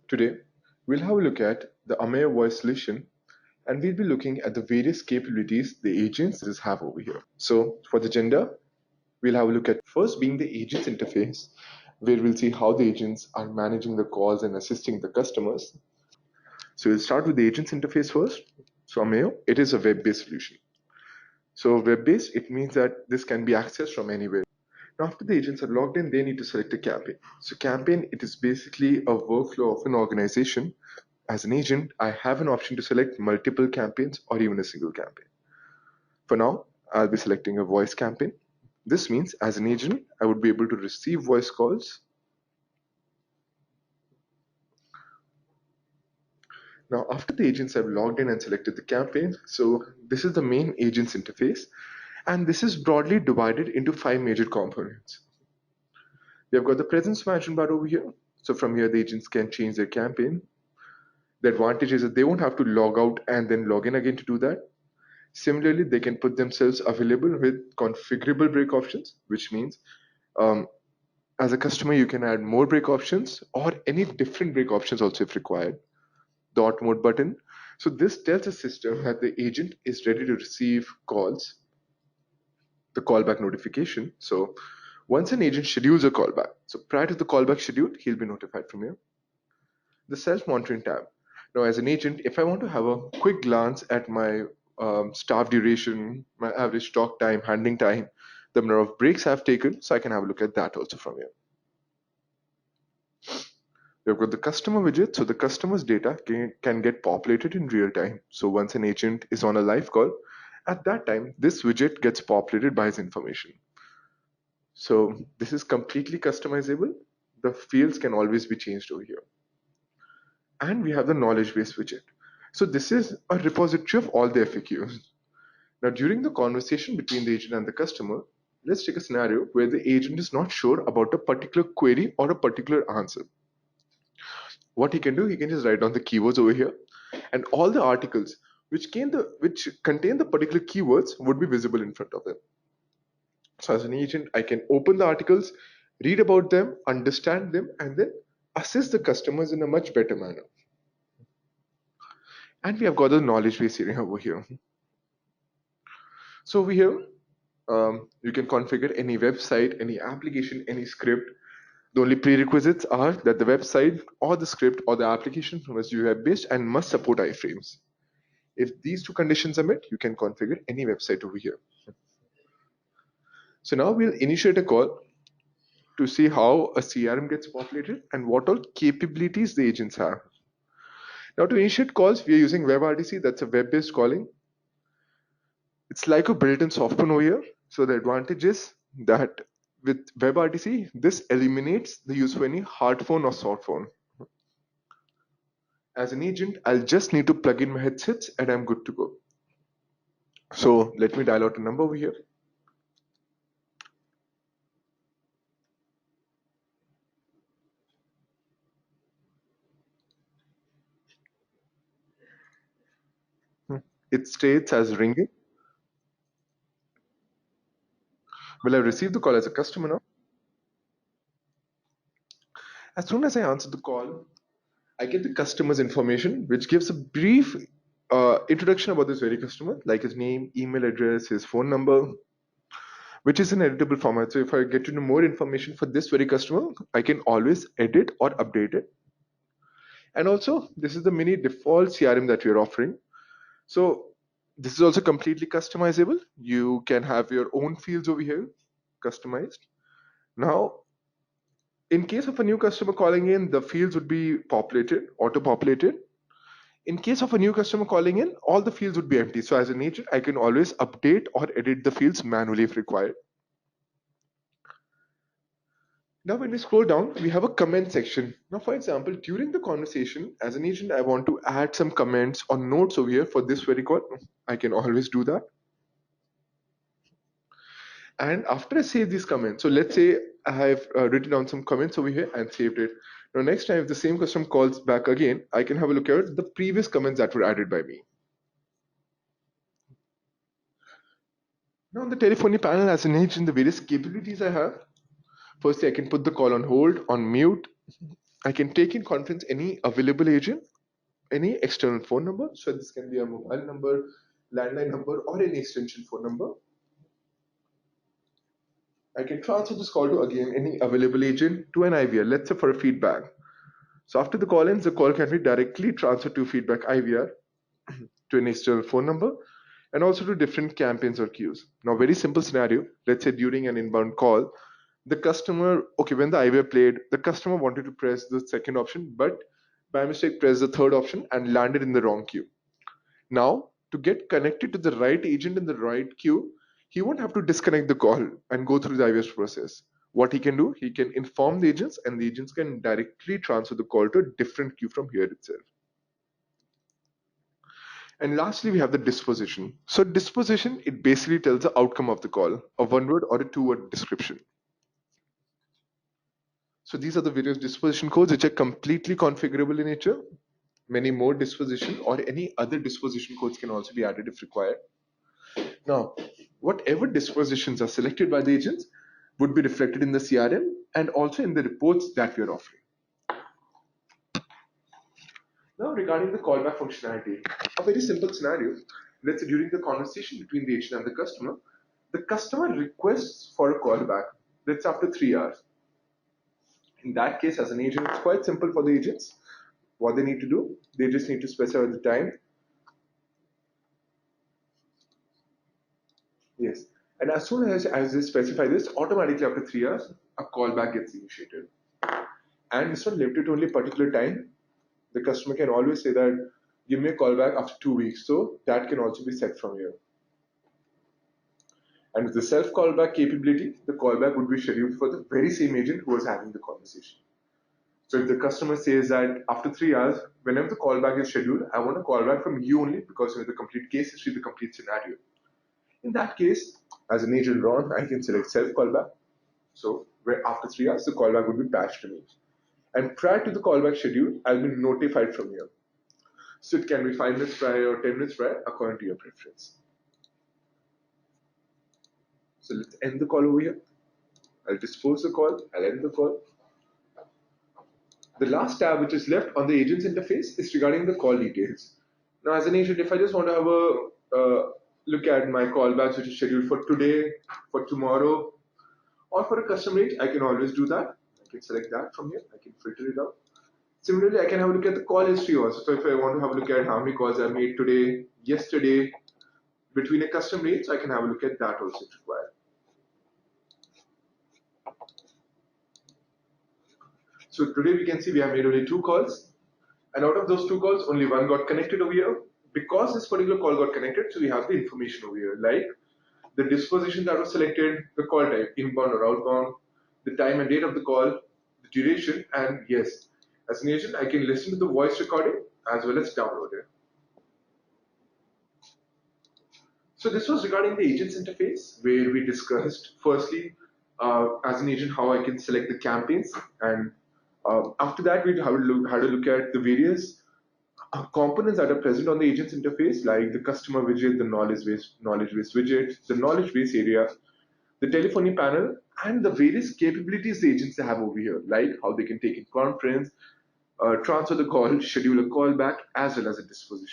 Today, we'll have a look at the Ameyo voice solution and we'll be looking at the various capabilities the agents have over here. So for the agenda, we'll have a look at first being the agents interface, where we'll see how the agents are managing the calls and assisting the customers. So we'll start with the agents interface first. So Ameyo, it is a web-based solution. So web-based, it means that this can be accessed from anywhere. Now, after the agents are logged in, they need to select a campaign. So campaign, it is basically a workflow of an organization. As an agent, I have an option to select multiple campaigns or even a single campaign. For now, I'll be selecting a voice campaign. This means as an agent, I would be able to receive voice calls. Now, after the agents have logged in and selected the campaign, so this is the main agents interface, and this is broadly divided into 5 major components. We have got the presence management bar over here. So from here, the agents can change their campaign. The advantage is that they won't have to log out and then log in again to do that. Similarly, they can put themselves available with configurable break options, which means um, as a customer, you can add more break options or any different break options also if required. The auto mode button. So this tells the system that the agent is ready to receive calls, the callback notification. So once an agent schedules a callback, so prior to the callback schedule, he'll be notified from here. The self-monitoring tab. Now, as an agent, if I want to have a quick glance at my staff duration, my average talk time, handling time, the number of breaks I've taken, so I can have a look at that also from here. We've got the customer widget, so the customer's data can get populated in real time. So once an agent is on a live call, at that time, this widget gets populated by his information. So this is completely customizable. The fields can always be changed over here. And we have the knowledge base widget. So this is a repository of all the FAQs. Now, during the conversation between the agent and the customer, let's take a scenario where the agent is not sure about a particular query or a particular answer. What he can do, he can just write down the keywords over here, and all the articles which contain the particular keywords would be visible in front of him. So as an agent, I can open the articles, read about them, understand them, and then assist the customers in a much better manner. And we have got the knowledge base area over here. So over here, you can configure any website, any application, any script. The only prerequisites are that the website or the script or the application must be web-based and must support iframes. If these two conditions are met, you can configure any website over here. So now we'll initiate a call to see how a CRM gets populated and what all capabilities the agents have. Now to initiate calls, we are using WebRTC, that's a web-based calling. It's like a built-in software over here. So the advantage is that with WebRTC, this eliminates the use of any hard phone or soft phone. As an agent, I'll just need to plug in my headsets and I'm good to go. So let me dial out a number over here. It states as ringing. Will I receive the call as a customer now? As soon as I answer the call, I get the customer's information, which gives a brief introduction about this very customer, like his name, email address, his phone number, which is an editable format. So if I get to know more information for this very customer, I can always edit or update it. And also, this is the mini default CRM that we are offering. So this is also completely customizable. You can have your own fields over here, customized. Now, in case of a new customer calling in, the fields would be populated, auto-populated. In case of a new customer calling in, all the fields would be empty. So as an agent, I can always update or edit the fields manually if required. Now, when we scroll down, we have a comment section. Now, for example, during the conversation, as an agent, I want to add some comments or notes over here for this very call. I can always do that. And after I save these comments, so let's say I have written down some comments over here and saved it. Now, next time, if the same customer calls back again, I can have a look at the previous comments that were added by me. Now, on the telephony panel, as an agent, the various capabilities I have. Firstly, I can put the call on hold, on mute. I can take in conference any available agent, any external phone number. So this can be a mobile number, landline number, or any extension phone number. I can transfer this call to again any available agent to an IVR, let's say for a feedback. So after the call ends, the call can be directly transferred to feedback IVR, to an external phone number, and also to different campaigns or queues. Now, very simple scenario. Let's say during an inbound call, the customer, okay, when the IVR played, the customer wanted to press the second option, but by mistake pressed the third option and landed in the wrong queue. Now, to get connected to the right agent in the right queue, he won't have to disconnect the call and go through the IVS process. What he can do, he can inform the agents, and the agents can directly transfer the call to a different queue from here itself. And lastly, we have the disposition. So disposition, it basically tells the outcome of the call, a one word or a two-word description. So these are the various disposition codes which are completely configurable in nature. Many more disposition or any other disposition codes can also be added if required. Now, whatever dispositions are selected by the agents would be reflected in the CRM and also in the reports that we are offering. Now, regarding the callback functionality, a very simple scenario. Let's say during the conversation between the agent and the customer requests for a callback. That's after 3 hours. In that case, as an agent, it's quite simple for the agents. What they need to do, they just need to specify the time. Yes. And as soon as they specify this, automatically after 3 hours, a callback gets initiated. And it's not limited to only a particular time. The customer can always say that, give me a callback after 2 weeks. So that can also be set from here. And with the self callback capability, the callback would be scheduled for the very same agent who was having the conversation. So if the customer says that after 3 hours, whenever the callback is scheduled, I want a callback from you only because you know the complete case history, the complete scenario. In that case, as an agent Ron, I can select self callback. So where after 3 hours, the callback would be patched to me. And prior to the callback schedule, I'll be notified from here. So it can be 5 minutes prior or 10 minutes prior according to your preference. So let's end the call over here. I'll dispose the call, I'll end the call. The last tab which is left on the agent's interface is regarding the call details. Now, as an agent, if I just want to have a look at my callbacks which is scheduled for today, for tomorrow, or for a custom rate, I can always do that. I can select that from here. I can filter it out. Similarly, I can have a look at the call history also. So if I want to have a look at how many calls I made today, yesterday, between a custom rate, so I can have a look at that also if required. So today we can see we have made only 2 calls. And out of those 2 calls, only one got connected over here. Because this particular call got connected, so we have the information over here, like the disposition that was selected, the call type, inbound or outbound, the time and date of the call, the duration, and yes, as an agent, I can listen to the voice recording as well as download it. So this was regarding the agent's interface, where we discussed firstly, as an agent, how I can select the campaigns, and after that, we had to look at the various components that are present on the agent's interface, like the customer widget, the knowledge base widget, the knowledge base area, the telephony panel, and the various capabilities the agents have over here, like how they can take in conference, transfer the call, schedule a call back, as well as a disposition.